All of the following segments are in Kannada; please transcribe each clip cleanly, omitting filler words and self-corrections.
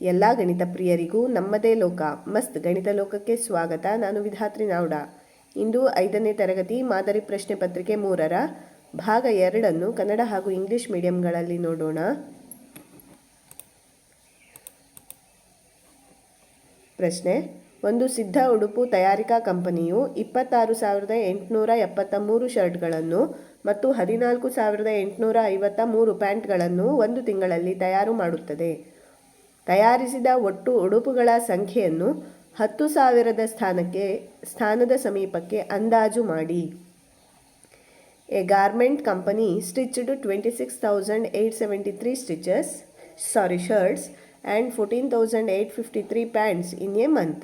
ಎಲ್ಲ ಗಣಿತ ಪ್ರಿಯರಿಗೂ ನಮ್ಮದೇ ಲೋಕ ಮಸ್ತ್ ಗಣಿತ ಲೋಕಕ್ಕೆ ಸ್ವಾಗತ. ನಾನು ವಿಧಾತ್ರಿ ನಾವ್ಡ. ಇಂದು 5ನೇ ತರಗತಿ ಮಾದರಿ ಪ್ರಶ್ನೆ ಪತ್ರಿಕೆ 3ರ ಭಾಗ 2 ಕನ್ನಡ ಹಾಗೂ ಇಂಗ್ಲಿಷ್ ಮೀಡಿಯಂಗಳಲ್ಲಿ ನೋಡೋಣ. ಪ್ರಶ್ನೆ: ಒಂದು ಸಿದ್ಧ ಉಡುಪು ತಯಾರಿಕಾ ಕಂಪನಿಯು 26,873 ಶರ್ಟ್ಗಳನ್ನು ಮತ್ತು 14,853 ಪ್ಯಾಂಟ್ಗಳನ್ನು ಒಂದು ತಿಂಗಳಲ್ಲಿ ತಯಾರು ಮಾಡುತ್ತದೆ. ತಯಾರಿಸಿದ ಒಟ್ಟು ಉಡುಪುಗಳ ಸಂಖ್ಯೆಯನ್ನು 10,000ದ ಸ್ಥಾನದ ಸಮೀಪಕ್ಕೆ ಅಂದಾಜು ಮಾಡಿ. A garment company stitched 26,873 shirts and 14,853 pants in a month.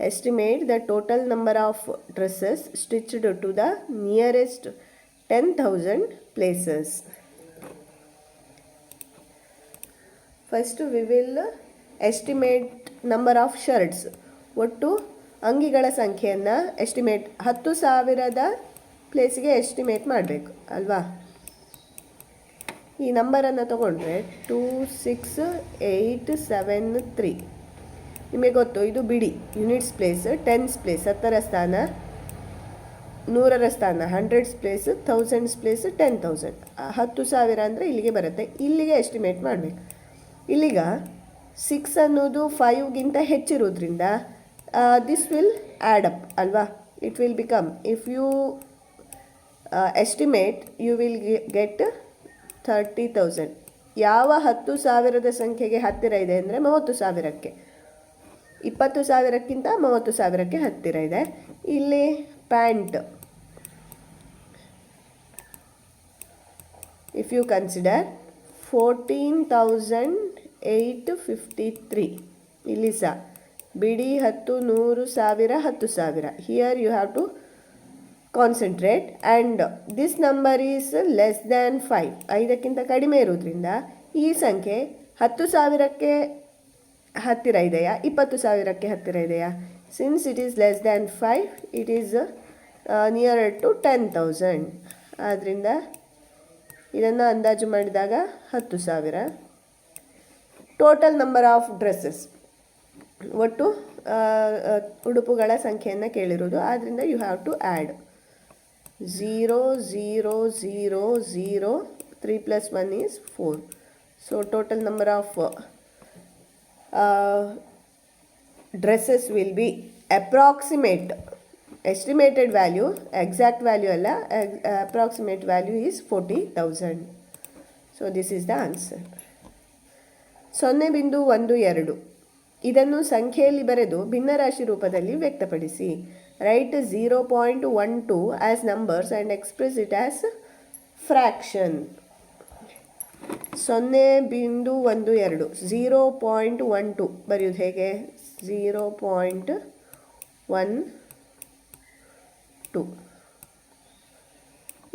Estimate the total number of dresses stitched to the nearest 10,000 places. First we will estimate number of shirts. ಒಟ್ಟು ಅಂಗಿಗಳ ಸಂಖ್ಯೆಯನ್ನು ಎಸ್ಟಿಮೇಟ್ 10,000ದ ಪ್ಲೇಸಿಗೆ ಎಸ್ಟಿಮೇಟ್ ಮಾಡಬೇಕು ಅಲ್ವಾ. ಈ ನಂಬರನ್ನು ತಗೊಂಡ್ರೆ 26873. ನಿಮಗೆ ಗೊತ್ತು ಇದು ಬಿಡಿ ಯೂನಿಟ್ಸ್ ಪ್ಲೇಸ್, ಟೆನ್ಸ್ ಪ್ಲೇಸ್ 10ರ ಸ್ಥಾನ, 100ರ ಸ್ಥಾನ 100s ಪ್ಲೇಸ್, 1000s ಪ್ಲೇಸ್ 10,000. 10,000 ಅಂದರೆ ಇಲ್ಲಿಗೆ ಬರುತ್ತೆ, ಇಲ್ಲಿಗೆ ಎಸ್ಟಿಮೇಟ್ ಮಾಡಬೇಕು. ಇಲ್ಲಿಗ 6 ಅನ್ನೋದು 5ಗಿಂತ ಹೆಚ್ಚಿರೋದ್ರಿಂದ ದಿಸ್ ವಿಲ್ ಆ್ಯಡ್ ಅಪ್ ಅಲ್ವಾ. It will become, if you estimate you will get 30,000. ಯಾವ 10,000ದ ಸಂಖ್ಯೆಗೆ ಹತ್ತಿರ ಇದೆ ಅಂದರೆ 30,000ಕ್ಕೆ, 20,000ಕ್ಕಿಂತ 30,000ಕ್ಕೆ ಹತ್ತಿರ ಇದೆ. ಇಲ್ಲಿ ಪ್ಯಾಂಟ್, ಇಫ್ ಯು ಕನ್ಸಿಡರ್ 14,853, ಇಲ್ಲಿ ಸಹ ಬಿಡಿ 10, 100, 1000, 10,000. Here you have to concentrate and this number is less than 5. 5ಕ್ಕಿಂತ ಕಡಿಮೆ ಇರೋದ್ರಿಂದ ಈ ಸಂಖ್ಯೆ 10,000ಕ್ಕೆ ಹತ್ತಿರ ಇದೆಯಾ, 20,000ಕ್ಕೆ ಹತ್ತಿರ ಇದೆಯಾ? Since it is less than 5, it is near to 10,000. ಆದ್ದರಿಂದ ಇದನ್ನು ಅಂದಾಜು ಮಾಡಿದಾಗ 10,000. ಟೋಟಲ್ ನಂಬರ್ ಆಫ್ ಡ್ರೆಸ್ಸಸ್, ಒಟ್ಟು ಉಡುಪುಗಳ ಸಂಖ್ಯೆಯನ್ನು ಕೇಳಿರೋದು, ಆದ್ದರಿಂದ you have to add 0, 0, 0, 0, 3 + 1 is 4. So total number of dresses will be approximate. Estimated value, exact value ಅಲ್ಲ, approximate value is 40,000. So this is the answer. 0.12 ಇದನ್ನು ಸಂಖ್ಯೆಯಲ್ಲಿ ಬರೆದು ಭಿನ್ನರಾಶಿ ರೂಪದಲ್ಲಿ ವ್ಯಕ್ತಪಡಿಸಿ. Write 0.12 as numbers and express it as fraction. 0.12 0.12 ಬರೆಯೋದು ಹೇಗೆ? 0.12.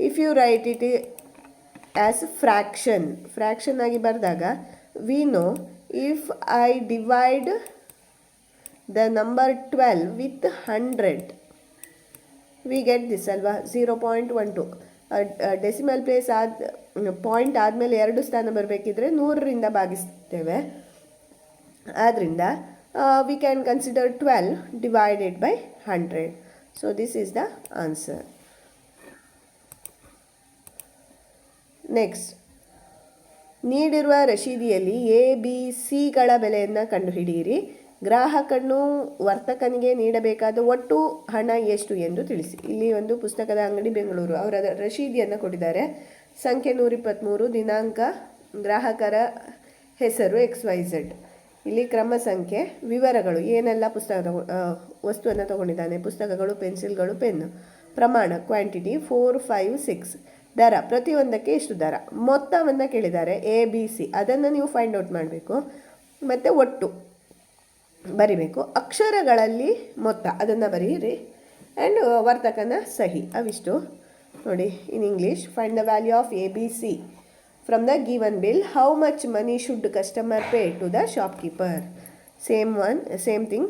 If you write it as fraction ಆಗಿ ಬರೆದಾಗ we know if I divide the number 12 with 100 we get this ಅಲ್ವಾ, 0.12. ಡೆಸಿಮಲ್ ಪ್ಲೇಸ್ ಪಾಯಿಂಟ್ ಆದಮೇಲೆ 2 ಸ್ಥಾನ ಬರಬೇಕಿದ್ರೆ 100ರಿಂದ ಭಾಗಿಸ್ತೇವೆ. ಆದ್ದರಿಂದ we can consider 12 divided by 100. So this is the answer. Next, ನೀಡಿರುವ ರಶೀದಿಯಲ್ಲಿ ಎ ಬಿ ಸಿಗಳ ಬೆಲೆಯನ್ನು ಕಂಡುಹಿಡಿಯಿರಿ. ಗ್ರಾಹಕನು ವರ್ತಕನಿಗೆ ನೀಡಬೇಕಾದ ಒಟ್ಟು ಹಣ ಎಷ್ಟು ಎಂದು ತಿಳಿಸಿ. ಇಲ್ಲಿ ಒಂದು ಪುಸ್ತಕದ ಅಂಗಡಿ ಬೆಂಗಳೂರು, ಅವರ ರಶೀದಿಯನ್ನು ಕೊಟ್ಟಿದ್ದಾರೆ. ಸಂಖ್ಯೆ 123, ದಿನಾಂಕ, ಗ್ರಾಹಕರ ಹೆಸರು XYZ. ಇಲ್ಲಿ ಕ್ರಮ ಸಂಖ್ಯೆ, ವಿವರಗಳು, ಏನೆಲ್ಲ ವಸ್ತುವನ್ನು ತಗೊಂಡಿದ್ದಾನೆ, ಪುಸ್ತಕಗಳು, ಪೆನ್ಸಿಲ್ಗಳು, ಪೆನ್ನು, ಪ್ರಮಾಣ ಕ್ವಾಂಟಿಟಿ 4, 5, 6, ದರ ಪ್ರತಿಯೊಂದಕ್ಕೆ ಎಷ್ಟು ದರ, ಮೊತ್ತವನ್ನು ಕೇಳಿದ್ದಾರೆ ABC. ಅದನ್ನು ನೀವು ಫೈಂಡ್ ಔಟ್ ಮಾಡಬೇಕು ಮತ್ತು ಒಟ್ಟು ಬರಿಬೇಕು. ಅಕ್ಷರಗಳಲ್ಲಿ ಮೊತ್ತ ಅದನ್ನು ಬರೀರಿ ಆ್ಯಂಡ್ ವರ್ತಕನ ಸಹಿ, ಅವಿಷ್ಟು ನೋಡಿ. In English, find the value of ABC from the given bill. How much money should customer pay to the shopkeeper? Same thing.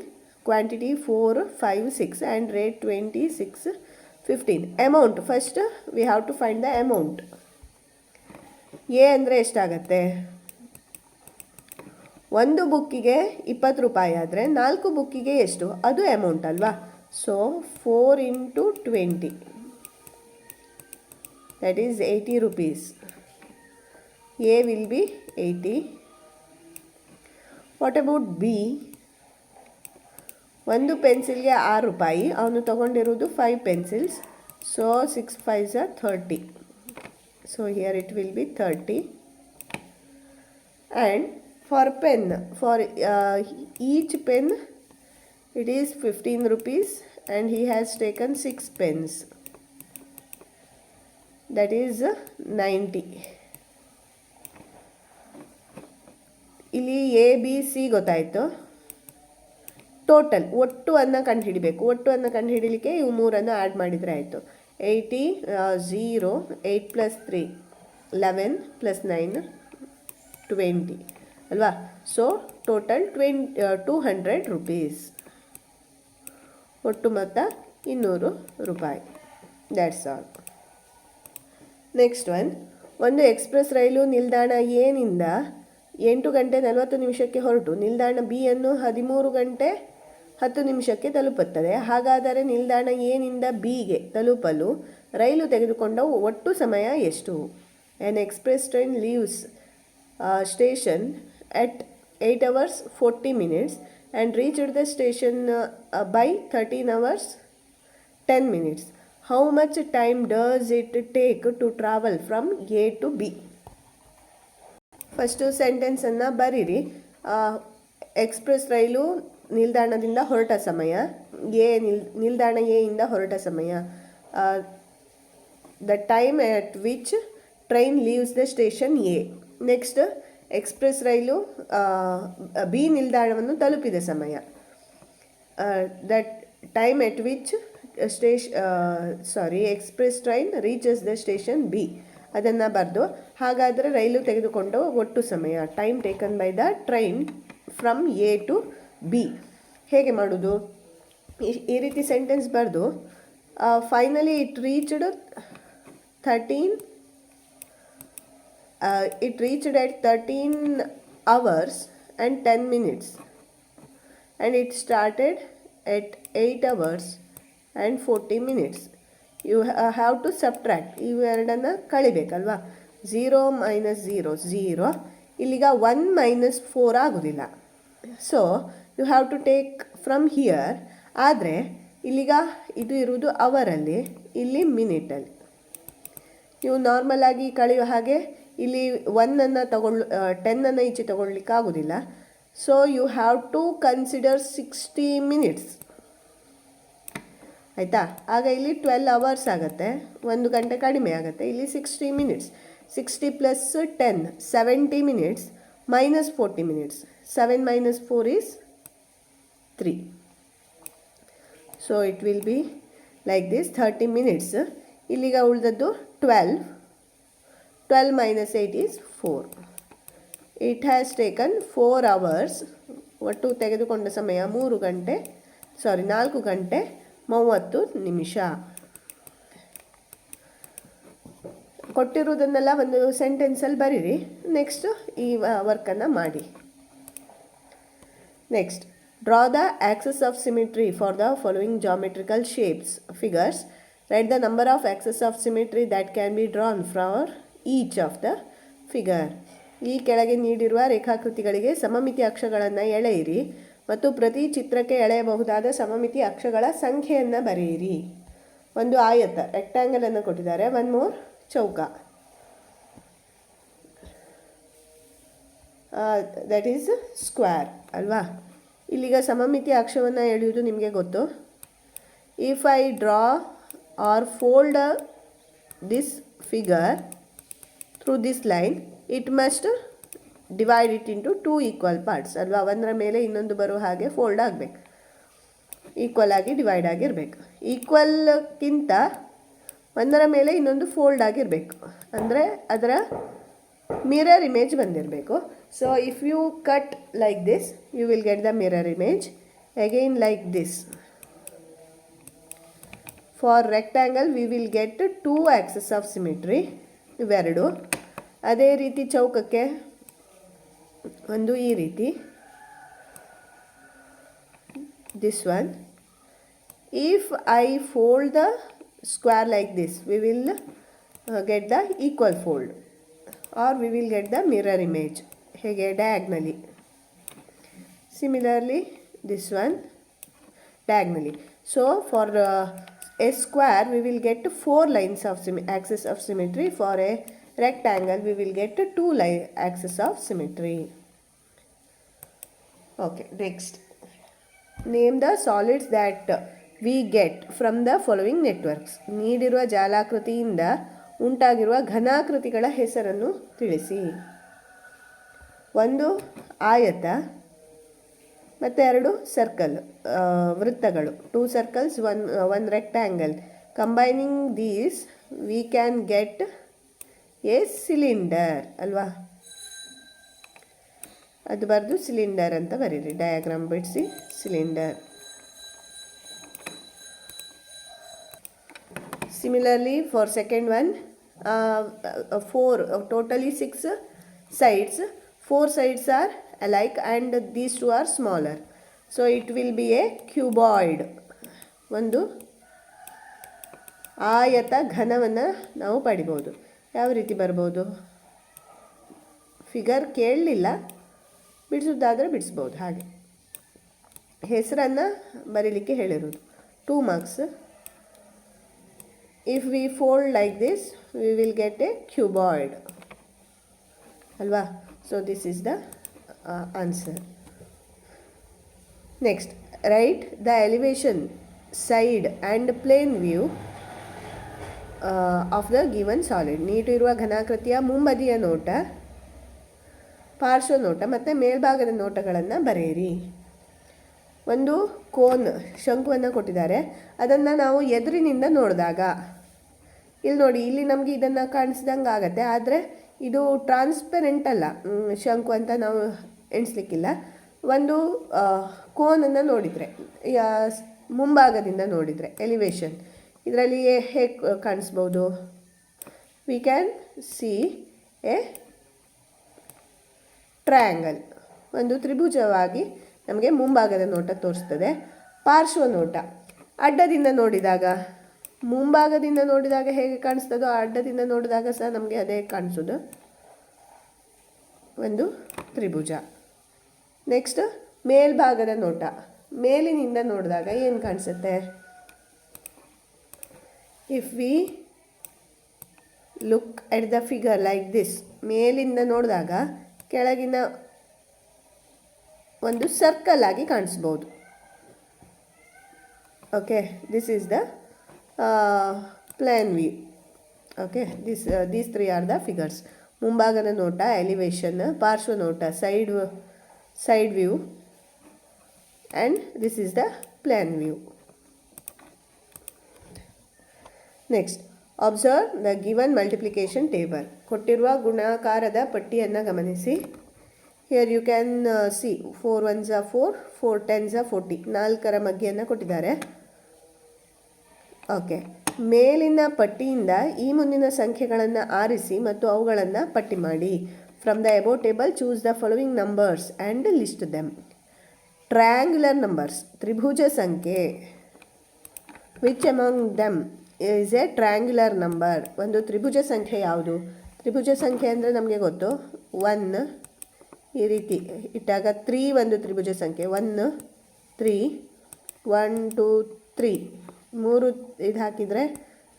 Quantity 4, 5, 6 and rate 26, 15. Amount, first we have to find the amount. A ಅಂದರೆ ಎಷ್ಟಾಗತ್ತೆ? ಒಂದು ಬುಕ್ಕಿಗೆ 20 ರೂಪಾಯಿ ಆದರೆ 4 ಬುಕ್ಕಿಗೆ ಎಷ್ಟು, ಅದು ಅಮೌಂಟ್ ಅಲ್ವಾ. So 4 × 20, that is 80 rupees. A will be 80. What about B? ಒಂದು ಪೆನ್ಸಿಲ್ಗೆ 6 ರೂಪಾಯಿ, ಅವನು ತಗೊಂಡಿರೋದು 5 pencils. So 6 5s are 30. So here it will be 30. And for pen, for each pen it is 15 rupees and he has taken 6 pens. That is 90. ಇಲ್ಲಿ ಎ ಬಿ ಸಿ ಗೊತ್ತಾಯಿತು. ಟೋಟಲ್ ಒಟ್ಟುವನ್ನು ಕಂಡುಹಿಡಿಬೇಕು. ಒಟ್ಟುವನ್ನು ಕಂಡುಹಿಡಲಿಕ್ಕೆ ಇವು ಮೂರನ್ನು ಆ್ಯಡ್ ಮಾಡಿದರೆ ಆಯಿತು. 80 0 8 + 3 11 + 9 20 ಅಲ್ವಾ. So total 200 rupees. ಒಟ್ಟು ಮೊತ್ತ 200 ರೂಪಾಯಿ. That's all. ನೆಕ್ಸ್ಟ್ ಒಂದು ಎಕ್ಸ್ಪ್ರೆಸ್ ರೈಲು ನಿಲ್ದಾಣ ಎನಿಂದ 8:40 ಹೊರಟು ನಿಲ್ದಾಣ ಬಿ ಅನ್ನು 13:10 ತಲುಪುತ್ತದೆ. ಹಾಗಾದರೆ ನಿಲ್ದಾಣ ಎನಿಂದ ಬಿಗೆ ತಲುಪಲು ರೈಲು ತೆಗೆದುಕೊಂಡ ಒಟ್ಟು ಸಮಯ ಎಷ್ಟು? An express train leaves station at 8 hours 40 minutes and reached the station by 13 hours 10 minutes. How much time does it take to travel from A to B? First ಸೆಂಟೆನ್ಸನ್ನು ಬರೀರಿ. ಎಕ್ಸ್ಪ್ರೆಸ್ ರೈಲು ನಿಲ್ದಾಣದಿಂದ ಹೊರಟ ಸಮಯ, ನಿಲ್ದಾಣ ಎಯಿಂದ ಹೊರಟ ಸಮಯ, the time at which train leaves the station A. Next express ರೈಲು ಬಿ ನಿಲ್ದಾಣವನ್ನು ತಲುಪಿದ ಸಮಯ, that time at which express train reaches the station B ಅದನ್ನು ಬರೆದು, ಹಾಗಾದರೆ ರೈಲು ತೆಗೆದುಕೊಂಡು ಒಟ್ಟು ಸಮಯ, time taken by the train from A to B. ಹೇಗೆ ಮಾಡೋದು? ಈ ರೀತಿ ಸೆಂಟೆನ್ಸ್ ಬರೆದು finally it reached at 13 hours and 10 minutes and it started at 8 hours and 40 minutes. You have to subtract, ಇವೆರಡನ್ನು ಕಳಿಬೇಕಲ್ವಾ. 0 - 0 0, ಇಲ್ಲಿಗ 1 - 4 ಆಗೋದಿಲ್ಲ. So you have to take from here. ಆದರೆ ಇಲ್ಲಿಗ ಇದು ಇರುವುದು ಅವರಲ್ಲಿ, ಇಲ್ಲಿ ಮಿನಿಟಲ್ಲಿ. ನೀವು ನಾರ್ಮಲ್ ಆಗಿ ಕಳೆಯೋ ಹಾಗೆ ಇಲ್ಲಿ 1 10 ಈಚೆ ತಗೊಳ್ಲಿಕ್ಕೆ ಆಗೋದಿಲ್ಲ. So you have to consider 60 minutes. ಆಯಿತಾ? ಆಗ ಇಲ್ಲಿ 12 hours ಆಗುತ್ತೆ, 1 ಗಂಟೆ ಕಡಿಮೆ ಆಗುತ್ತೆ. ಇಲ್ಲಿ 60 minutes, 60 + 10 70 minutes - 40 minutes. 7 - 4 is 3. So it will be like this, 30 minutes. ಇಲ್ಲಿಗ ಉಳಿದದ್ದು 12 - 8 is 4. It has taken 4 hours. ಒಟ್ಟು ತೆಗೆದುಕೊಂಡ ಸಮಯ 4 ಗಂಟೆ 30 ನಿಮಿಷ. ಕೊಟ್ಟಿರುವುದನ್ನೆಲ್ಲ ಒಂದು ಸೆಂಟೆನ್ಸಲ್ಲಿ ಬರೀರಿ. ನೆಕ್ಸ್ಟ್ ಈ ವರ್ಕನ್ನು ಮಾಡಿ. Next, draw the axis of symmetry for the following geometrical shapes figures. Write the number of axis of symmetry that can be drawn for each of the figure. ಈ ಕೆಳಗೆ ನೀಡಿರುವ ರೇಖಾಕೃತಿಗಳಿಗೆ ಸಮಮಿತಿ ಅಕ್ಷಗಳನ್ನು ಎಳೆಯಿರಿ ಮತ್ತು ಪ್ರತಿ ಚಿತ್ರಕ್ಕೆ ಎಳೆಯಬಹುದಾದ ಸಮಮಿತಿ ಅಕ್ಷಗಳ ಸಂಖ್ಯೆಯನ್ನು ಬರೆಯಿರಿ. ಒಂದು ಆಯತ ರೆಕ್ಟ್ಯಾಂಗಲನ್ನು ಕೊಟ್ಟಿದ್ದಾರೆ, ಒನ್ ಮೋರ್ ಚೌಕ, ದಟ್ ಈಸ್ ಸ್ಕ್ವೇರ್ ಅಲ್ವಾ. ಇಲ್ಲಿಗ ಸಮಮಿತಿ ಅಕ್ಷವನ್ನು ಎಳೆಯುವುದು ನಿಮಗೆ ಗೊತ್ತು. If I draw or fold this figure through this line, it must divide it into 2 equal parts ಅಲ್ವಾ. ಒಂದರ ಮೇಲೆ ಇನ್ನೊಂದು ಬರೋ ಹಾಗೆ ಫೋಲ್ಡ್ ಆಗಬೇಕು, ಈಕ್ವಲ್ ಆಗಿ ಡಿವೈಡ್ ಆಗಿರಬೇಕು. ಈಕ್ವಲ್ಗಿಂತ ಒಂದರ ಮೇಲೆ ಇನ್ನೊಂದು ಫೋಲ್ಡ್ ಆಗಿರಬೇಕು, ಅಂದರೆ ಅದರ ಮಿರರ್ ಇಮೇಜ್ ಬಂದಿರಬೇಕು. So if you cut like this, you will get the mirror image. Again like this. For rectangle we will get 2 axes of symmetry, ಇವೆರಡು. ಅದೇ ರೀತಿ ಚೌಕಕ್ಕೆ ಒಂದು ಈ ರೀತಿ, this one. If I fold the square like this, we will get the equal fold or we will get the mirror image, ಹೇಗೆ diagonally. Similarly this one diagonally. So for a square we will get 4 lines of axis of symmetry. For a rectangle we will get 2 axis of symmetry. Okay, next, name the solids that we get from the following networks. ನೀಡಿರುವ ಜಾಲಾಕೃತಿಯಿಂದ ಉಂಟಾಗಿರುವ ಘನಾಕೃತಿಗಳ ಹೆಸರನ್ನು ತಿಳಿಸಿ. ಒಂದು ಆಯತ ಮತ್ತು 2 ಸರ್ಕಲ್, ವೃತ್ತಗಳು, 2 circles, one rectangle. Combining these we can get a cylinder ಅಲ್ವಾ. ಅದು ಬರೆದು ಸಿಲಿಂಡರ್ ಅಂತ ಬರೀರಿ, ಡಯಾಗ್ರಾಮ್ ಬಿಡಿಸಿ cylinder. Similarly for second one, 4, totally 6 sides. 4 sides are alike and these 2 are smaller, so it will be a cuboid. ಒಂದು ಆಯತ ಘನವನ್ನು ನಾವು ಪಡಿಬೋದು. ಯಾವ ರೀತಿ ಬರ್ಬೋದು? ಫಿಗರ್ ಕೇಳಲಿಲ್ಲ, ಬಿಡಿಸೋದಾದರೆ ಬಿಡಿಸ್ಬೋದು. ಹಾಗೆ ಹೆಸರನ್ನು ಬರೀಲಿಕ್ಕೆ ಹೇಳಿರೋದು. 2 marks. If we fold like this, we will get a cuboid. Alva? So this is the answer. Next, write the elevation, side and plane view of the given solid. ನೀಡಿರುವ ಘನಾಕೃತಿಯ ಮುಂಬದಿಯ ನೋಟ, ಪಾರ್ಶ್ವ ನೋಟ ಮತ್ತು ಮೇಲ್ಭಾಗದ ನೋಟಗಳನ್ನು ಬರೆಯಿರಿ. ಒಂದು ಕೋನ್, ಶಂಕುವನ್ನು ಕೊಟ್ಟಿದ್ದಾರೆ. ಅದನ್ನು ನಾವು ಎದುರಿನಿಂದ ನೋಡಿದಾಗ, ಇಲ್ಲಿ ನೋಡಿ, ಇಲ್ಲಿ ನಮಗೆ ಇದನ್ನು ಕಾಣಿಸಿದಂಗೆ ಆಗುತ್ತೆ, ಆದರೆ ಇದು ಟ್ರಾನ್ಸ್ಪರೆಂಟ್ ಅಲ್ಲ, ಶಂಕು ಅಂತ ನಾವು ಎಣಿಸ್ಲಿಕ್ಕಿಲ್ಲ. ಒಂದು ಕೋನನ್ನು ನೋಡಿದರೆ, ಮುಂಭಾಗದಿಂದ ನೋಡಿದರೆ ಎಲಿವೇಶನ್, ಇದರಲ್ಲಿ ಹೇಗೆ ಕಾಣಿಸ್ಬೋದು? We can see a triangle, ಒಂದು ತ್ರಿಭುಜವಾಗಿ ನಮಗೆ ಮುಂಭಾಗದ ನೋಟ ತೋರಿಸ್ತದೆ. ಪಾರ್ಶ್ವ ನೋಟ, ಅಡ್ಡದಿಂದ ನೋಡಿದಾಗ, ಮುಂಭಾಗದಿಂದ ನೋಡಿದಾಗ ಹೇಗೆ ಕಾಣಿಸ್ತದೋ ಅಡ್ಡದಿಂದ ನೋಡಿದಾಗ ಸಹ ನಮಗೆ ಅದೇ ಕಾಣಿಸೋದು, ಒಂದು ತ್ರಿಭುಜ. ನೆಕ್ಸ್ಟ್ ಮೇಲ್ಭಾಗದ ನೋಟ, ಮೇಲಿನಿಂದ ನೋಡಿದಾಗ ಏನು ಕಾಣಿಸುತ್ತೆ? If we look at the figure like this, ಮೇಲಿಂದ ನೋಡಿದಾಗ ಕೆಳಗಿನ ಒಂದು ಸರ್ಕಲ್ ಆಗಿ ಕಾಣಿಸ್ಬೋದು. Okay, this is the plan view. Okay, these 3 are the figures. ಮುಂಭಾಗದ ನೋಟ ಎಲಿವೇಶನ್, ಪಾರ್ಶ್ವ ನೋಟ side view, and this is the plan view. Next, observe the given multiplication table. ಕೊಟ್ಟಿರುವ ಗುಣಾಕಾರದ ಪಟ್ಟಿಯನ್ನು ಗಮನಿಸಿ. Here you can see 4 1s are 4, 4 10s are 40. 4ರ ಮಗ್ಗಿಯನ್ನು ಕೊಟ್ಟಿದ್ದಾರೆ. ಓಕೆ, ಮೇಲಿನ ಪಟ್ಟಿಯಿಂದ ಈ ಮುಂದಿನ ಸಂಖ್ಯೆಗಳನ್ನು ಆರಿಸಿ ಮತ್ತು ಅವುಗಳನ್ನು ಪಟ್ಟಿ ಮಾಡಿ. From the above table choose the following numbers and list them. Triangular numbers, ತ್ರಿಭುಜ ಸಂಖ್ಯೆ. Which among them is a triangular number? ಒಂದು ತ್ರಿಭುಜ ಸಂಖ್ಯೆ ಯಾವುದು? ತ್ರಿಭುಜ ಸಂಖ್ಯೆ ಅಂದರೆ ನಮಗೆ ಗೊತ್ತು, 1 ಈ ರೀತಿ ಇಟ್ಟಾಗ 3 ಒಂದು ತ್ರಿಭುಜ ಸಂಖ್ಯೆ. 1 3 1 2 3 3 ಇದು ಹಾಕಿದರೆ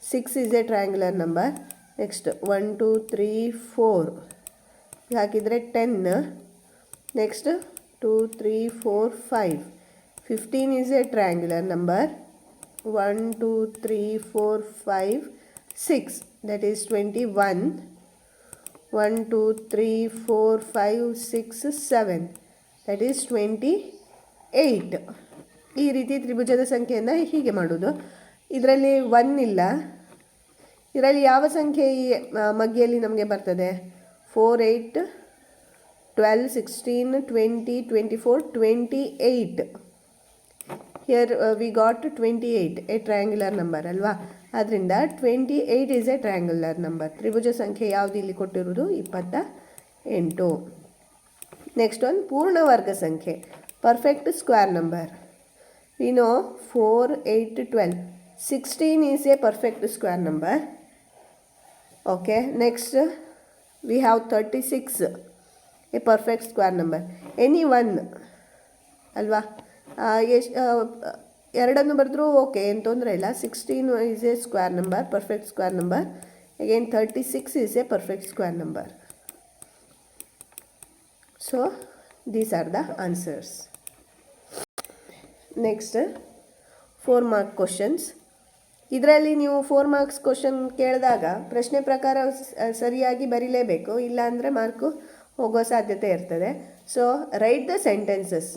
6 is a triangular number. Next 1 2 3 4 ಇದು ಹಾಕಿದರೆ 10. Next 2 3 4 5 15 is a triangular number. 1 2 3 4 5 6 that is 21. 1 2 3 4 5 6 7 that is 28. ಈ ರೀತಿ ತ್ರಿಭುಜದ ಸಂಖ್ಯೆಯನ್ನು ಹೀಗೆ ಮಾಡೋದು. ಇದರಲ್ಲಿ 1 ಇಲ್ಲ. ಇದರಲ್ಲಿ ಯಾವ ಸಂಖ್ಯೆ ಈ ಮಗ್ಗಿಯಲ್ಲಿ ನಮಗೆ ಬರ್ತದೆ? 4 8 12 16 20 24 28. Here we got 28, A triangular number ಅಲ್ವಾ. ಆದ್ದರಿಂದ 28 ಈಸ್ ಎ ಟ್ರಯಾಂಗ್ಯುಲರ್ ನಂಬರ್. ತ್ರಿಭುಜ ಸಂಖ್ಯೆ ಯಾವುದು ಇಲ್ಲಿ ಕೊಟ್ಟಿರೋದು? 28. ನೆಕ್ಸ್ಟ್ ಒನ್ ಪೂರ್ಣವರ್ಗ ಸಂಖ್ಯೆ, perfect square number. We know 4, 8, 12. 16 is a perfect square number. Okay, next we have 36, a perfect square number. Any one ಅಲ್ವಾ, ಎರಡನ್ನು ಬರೆದ್ರೂ ಓಕೆ, ಏನು ತೊಂದರೆ ಇಲ್ಲ. 16 is a square number, perfect square number. Again 36 is a perfect square number. So these are the answers. Next 4 mark questions. ಇದರಲ್ಲಿ ನೀವು 4 marks ಕ್ವಶನ್ ಕೇಳಿದಾಗ ಪ್ರಶ್ನೆ ಪ್ರಕಾರ ಸರಿಯಾಗಿ ಬರೀಲೇಬೇಕು, ಇಲ್ಲ ಅಂದರೆ ಮಾರ್ಕು ಹೋಗೋ ಸಾಧ್ಯತೆ ಇರ್ತದೆ. So write the sentences.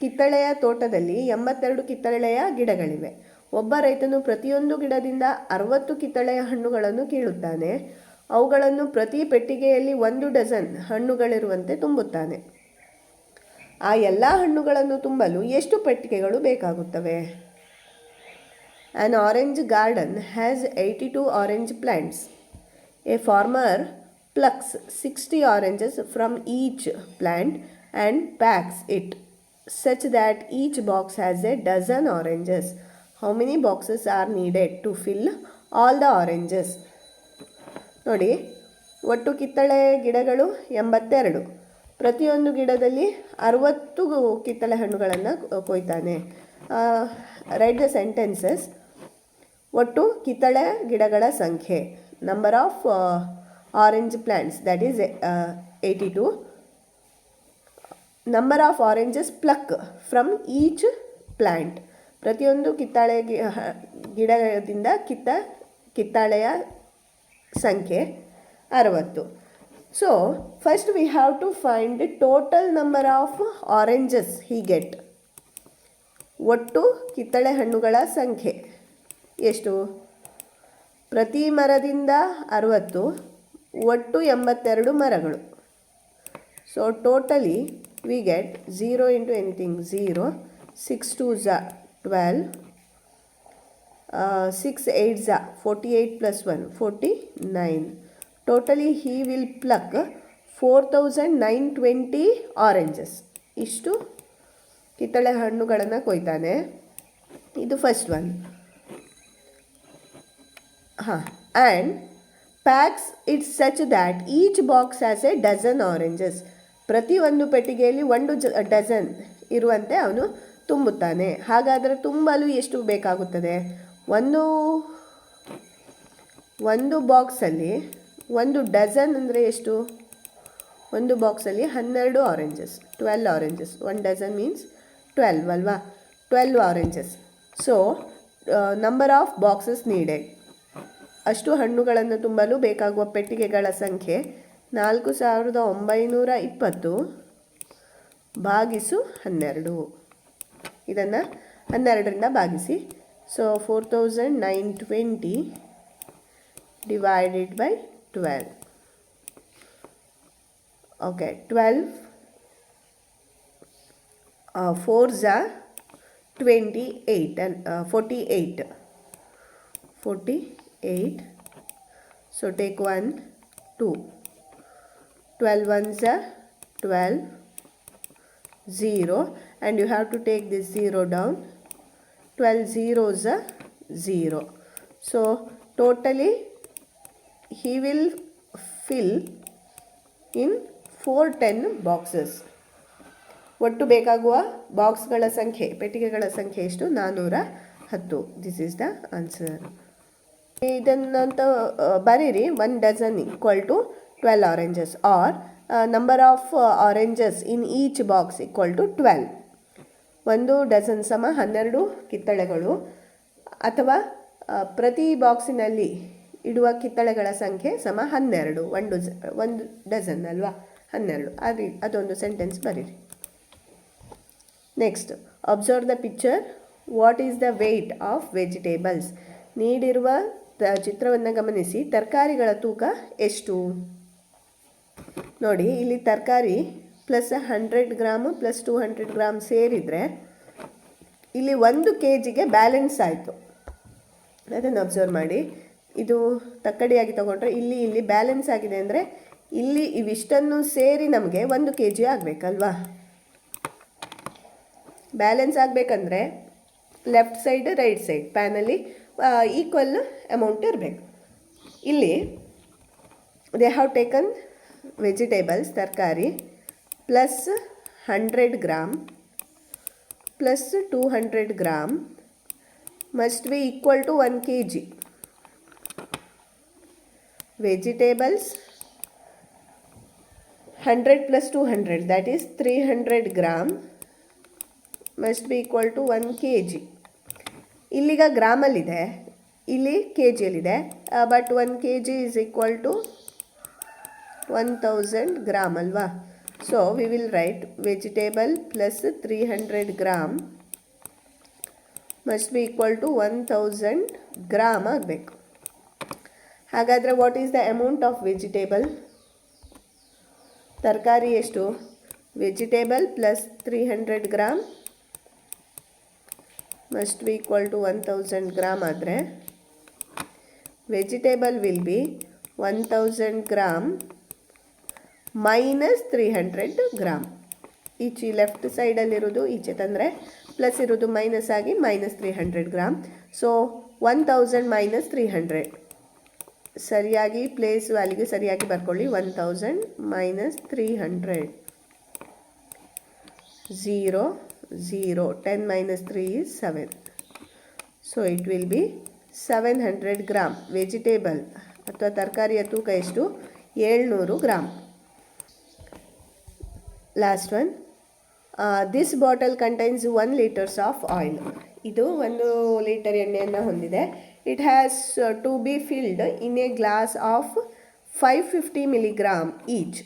ಕಿತ್ತಳೆಯ ತೋಟದಲ್ಲಿ 82 ಕಿತ್ತಳೆಯ ಗಿಡಗಳಿವೆ. ಒಬ್ಬ ರೈತನು ಪ್ರತಿಯೊಂದು ಗಿಡದಿಂದ 60 ಕಿತ್ತಳೆಯ ಹಣ್ಣುಗಳನ್ನು ಕೀಳುತ್ತಾನೆ. ಅವುಗಳನ್ನು ಪ್ರತಿ ಪೆಟ್ಟಿಗೆಯಲ್ಲಿ 1 ಡಜನ್ ಹಣ್ಣುಗಳಿರುವಂತೆ ತುಂಬುತ್ತಾನೆ. ಆ ಎಲ್ಲ ಹಣ್ಣುಗಳನ್ನು ತುಂಬಲು ಎಷ್ಟು ಪೆಟ್ಟಿಗೆಗಳು ಬೇಕಾಗುತ್ತವೆ? An orange garden has 82 orange plants. A farmer plucks 60 oranges from each plant and packs it such that each box has a dozen oranges. How many boxes are needed to fill all the oranges? ನೋಡಿ, ಒಟ್ಟು ಕಿತ್ತಳೆ ಗಿಡಗಳು 82. ಪ್ರತಿಯೊಂದು ಗಿಡದಲ್ಲಿ 60 ಕಿತ್ತಳೆ ಹಣ್ಣುಗಳನ್ನು ಕೊಯ್ತಾನೆ. Right the sentences. ಒಟ್ಟು ಕಿತ್ತಳೆ ಗಿಡಗಳ ಸಂಖ್ಯೆ, number of orange plants, that is 82. Number of oranges pluck from each plant. ಪ್ರತಿಯೊಂದು ಕಿತ್ತಾಳೆ ಗಿಡದಿಂದ ಕಿತ್ತಾಳೆಯ ಸಂಖ್ಯೆ 60. So first we have to find total number of oranges he get. ಒಟ್ಟು ಕಿತ್ತಳೆ ಹಣ್ಣುಗಳ ಸಂಖ್ಯೆ ಎಷ್ಟು? ಪ್ರತಿ ಮರದಿಂದ 60, ಒಟ್ಟು 82 ಮರಗಳು. So totally we get 0 into anything 0, 6 2s 12, 6 8s 48 plus 1 49. Totally he will pluck 4920 oranges. ಇಷ್ಟು ಕಿತ್ತಳೆ ಹಣ್ಣುಗಳನ್ನು ಕೊಯ್ತಾನೆ. ಇದು first one. And packs its such that each box has a dozen oranges. ಪ್ರತಿಯೊಂದು ಪೆಟ್ಟಿಗೆಯಲ್ಲಿ 1 ಡಜನ್ ಇರುವಂತೆ ಅವನು ತುಂಬುತ್ತಾನೆ. ಹಾಗಾದರೆ ತುಂಬಲು ಎಷ್ಟು ಬೇಕಾಗುತ್ತದೆ? ಒಂದು ಬಾಕ್ಸಲ್ಲಿ 1 ಡಜನ್ ಅಂದರೆ ಎಷ್ಟು? ಒಂದು ಬಾಕ್ಸಲ್ಲಿ 12 ಆರೆಂಜಸ್, 12 ಆರೆಂಜಸ್. 1 ಡಜನ್ ಮೀನ್ಸ್ 12 ಅಲ್ವಾ? 12 oranges. So number of boxes needed. ಅಷ್ಟು ಹಣ್ಣುಗಳನ್ನು ತುಂಬಲು ಬೇಕಾಗುವ ಪೆಟ್ಟಿಗೆಗಳ ಸಂಖ್ಯೆ 4920 ಭಾಗಿಸು 12. ಇದನ್ನು 12ರಿಂದ ಭಾಗಿಸಿ. So 4920 divided by 12. Okay, 12 4s are 28 and 48. 48. So take 1 2. 12 ones are 12, 0, and you have to take this 0 down. 12 zeros are 0. So totally he will fill in 410 boxes. ಒಟ್ಟು ಬೇಕಾಗುವ ಬಾಕ್ಸ್ಗಳ ಸಂಖ್ಯೆ, ಪೆಟ್ಟಿಗೆಗಳ ಸಂಖ್ಯೆ ಎಷ್ಟು? 410. This is the answer. ಇದನ್ನಂತ ಬರೀರಿ. 1 dozen equal to 12 oranges, or number of oranges in each box equal to 12. 1 dozen ಸಮ 12 ಕಿತ್ತಳೆಗಳು, ಅಥವಾ ಪ್ರತಿ ಬಾಕ್ಸಿನಲ್ಲಿ ಇಡುವ ಕಿತ್ತಳೆಗಳ ಸಂಖ್ಯೆ ಸಮ 12. 1 ಡಜನ್ ಅಲ್ವಾ? 12. ಅದೊಂದು ಸೆಂಟೆನ್ಸ್ ಬರೀರಿ. Next, observe the picture. What is the weight of vegetables? ನೀಡಿರುವ ಚಿತ್ರವನ್ನು ಗಮನಿಸಿ. ತರಕಾರಿಗಳ ತೂಕ ಎಷ್ಟು? ನೋಡಿ, ಇಲ್ಲಿ ತರಕಾರಿ ಪ್ಲಸ್ 100 ಗ್ರಾಮ್ ಪ್ಲಸ್ 200 ಗ್ರಾಮ್ ಸೇರಿದರೆ ಇಲ್ಲಿ 1 kgಗೆ ಬ್ಯಾಲೆನ್ಸ್ ಆಯಿತು. ಅದನ್ನು ಅಬ್ಸರ್ವ್ ಮಾಡಿ. ಇದು ತಕ್ಕಡಿಯಾಗಿ ತಗೊಂಡ್ರೆ ಇಲ್ಲಿ ಬ್ಯಾಲೆನ್ಸ್ ಆಗಿದೆ ಅಂದರೆ ಇಲ್ಲಿ ಇವಿಷ್ಟನ್ನು ಸೇರಿ ನಮಗೆ 1 kg ಆಗಬೇಕಲ್ವಾ. ಬ್ಯಾಲೆನ್ಸ್ ಆಗಬೇಕಂದ್ರೆ ಲೆಫ್ಟ್ ಸೈಡ್ ರೈಟ್ ಸೈಡ್ ಪ್ಯಾನಲ್ಲಿ ಈಕ್ವಲ್ ಅಮೌಂಟ್ ಇರಬೇಕು. ಇಲ್ಲಿ ದೇ ಹ್ಯಾವ್ ಟೇಕನ್ ವೆಜಿಟೇಬಲ್ಸ್ ತರಕಾರಿ plus 100 gram plus 200 gram must be equal to 1 kg. Vegetables 100 plus 200 that is 300 gram must be equal to 1 kg. ಇಲ್ಲಿಗ ಗ್ರಾಮಲ್ಲಿದೆ, ಇಲ್ಲಿ ಕೆ ಜಿಯಲ್ಲಿದೆ, but 1 kg is equal to 1000 gram ಅಲ್ವಾ. So we will write vegetable plus 300 gram must be equal to 1000 gram ಆಗಬೇಕು. ಹಾಗಾದರೆ what is the amount of vegetable? ತರಕಾರಿ ಎಷ್ಟು? Vegetable plus 300 gram must be equal to 1000 gram ಆದರೆ vegetable will be 1000 gram minus 300 gram. ಈಚೆ ಲೆಫ್ಟ್ ಸೈಡಲ್ಲಿರೋದು ಈಚೆ ತಂದರೆ ಪ್ಲಸ್ ಇರೋದು ಮೈನಸ್ ಆಗಿ ಮೈನಸ್ 300 ಗ್ರಾಮ್. ಸೊ 1000 ಮೈನಸ್ 300 ಸರಿಯಾಗಿ ಪ್ಲೇಸ್ ವ್ಯಾಲ್ಯೂಗೆ ಸರಿಯಾಗಿ ಬರ್ಕೊಳ್ಳಿ. 1000 minus 300 0 0 10 minus 3 is 7. So it will be 700 gram. Vegetable ಅಥವಾ ತರಕಾರಿಯ ತೂಕ ಎಷ್ಟು? 700 gram. Last one, this bottle contains 1 litres of oil. ಇದು 1 ಲೀಟರ್ ಎಣ್ಣೆಯನ್ನು ಹೊಂದಿದೆ. It has to be filled in a glass of 550 milligram each.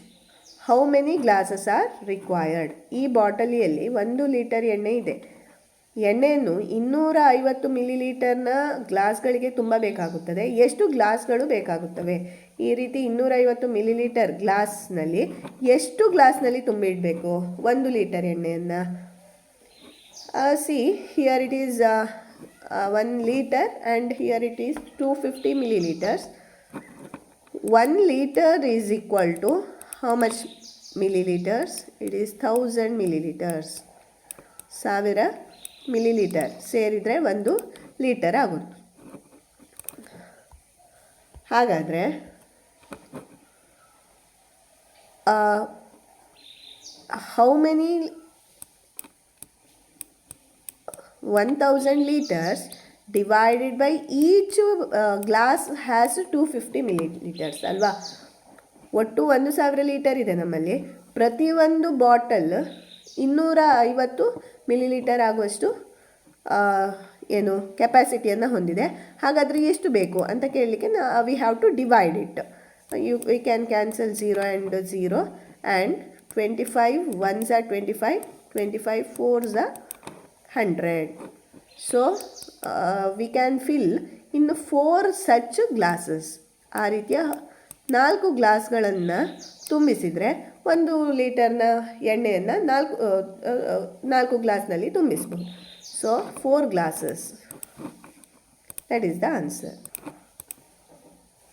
How many glasses are required? ಈ ಬಾಟಲಿಯಲ್ಲಿ 1 ಲೀಟರ್ ಎಣ್ಣೆ ಇದೆ. ಎಣ್ಣೆಯನ್ನು 250 ಮಿಲಿಲೀಟರ್ನ ಗ್ಲಾಸ್ಗಳಿಗೆ ತುಂಬಬೇಕಾಗುತ್ತದೆ. ಎಷ್ಟು ಗ್ಲಾಸ್ಗಳು ಬೇಕಾಗುತ್ತವೆ? ಈ ರೀತಿ 250 ಮಿಲಿಲೀಟರ್ ಗ್ಲಾಸ್ನಲ್ಲಿ ಎಷ್ಟು ಗ್ಲಾಸ್ನಲ್ಲಿ ತುಂಬಿಡಬೇಕು 1 ಲೀಟರ್ ಎಣ್ಣೆಯನ್ನು? See here it is 1 litre and here it is 250 milliliters. 1 liter is equal to how much milliliters? It is 1000 milliliters. 1000 millilitre ಸೇರಿದರೆ 1 ಲೀಟರ್ ಆಗುತ್ತೆ. ಹಾಗಾದರೆ how many 1000 liters divided by each glass has 250 milliliters ಅಲ್ವಾ. ಒಟ್ಟು 1000 ಲೀಟರ್ ಇದೆ ನಮ್ಮಲ್ಲಿ. ಪ್ರತಿಯೊಂದು ಬಾಟಲ್ 250 ಮಿಲಿಲೀಟರ್ ಆಗುವಷ್ಟು ಏನು ಕೆಪಾಸಿಟಿಯನ್ನು ಹೊಂದಿದೆ. ಹಾಗಾದರೆ ಎಷ್ಟು ಬೇಕು ಅಂತ ಕೇಳಲಿಕ್ಕೆ we have to divide it. We can cancel 0 and 0 and 25 1s are 25, 25 4s are 100. So we can fill in 4 such glasses. ಆ ರೀತಿಯ 4 ಗ್ಲಾಸ್ಗಳನ್ನು ತುಂಬಿಸಿದರೆ 1 ಲೀಟರ್ನ ಎಣ್ಣೆಯನ್ನು 4 ಗ್ಲಾಸ್ನಲ್ಲಿ ತುಂಬಿಸ್ಬೋದು. So 4 glasses. That is the answer.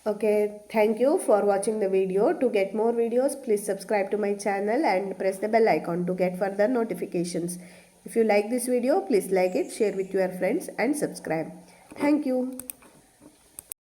Okay, thank you for watching the video. To get more videos, please subscribe to my channel and press the bell icon to get further notifications. If you like this video, please like it, share with your friends and subscribe. Thank you.